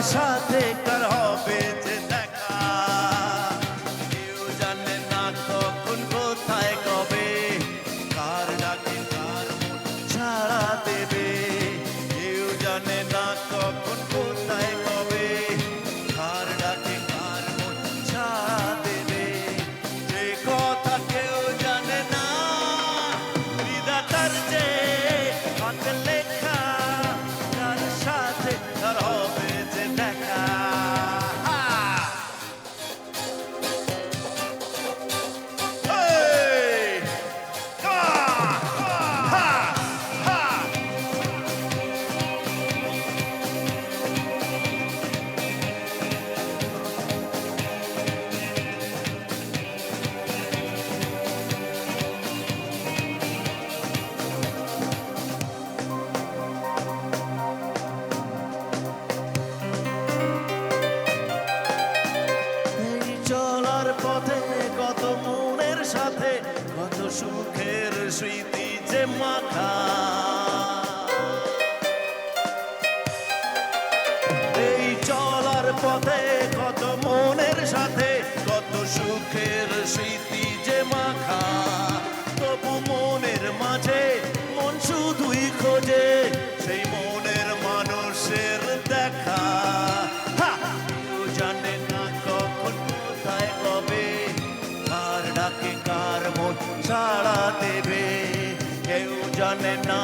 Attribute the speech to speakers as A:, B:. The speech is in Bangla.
A: সাথে কার হবে যে দেখা, কেউ জানে না কখন কোথায় কবে, কার ডাকে কার মন সাড়া দেবে। কেউ জানে না কখন কোথায় কবে, কার ডাকে কার মন সাড়া দেবে। যে কথা কেউ জানে না, বিধাতার যে হাতে লেখা, কার সাথে কার হবে যে দেখা। Hey! Come on! Ha! Ha! এই চলার পথে কত মনের সাথে কত সুখের স্মৃতি যে মাখা। এই চলার পথে কত মনের সাথে কত সুখের স্মৃতি যে মাখা। তবু মনের মাঝে মন শুধুই খোঁজে সেই মনের মানুষের দেখা। হা! কেউ জানে না কখন কোথায় কবে, কার ডাকে কার মন সাড়া দেবে। কেউ জানে না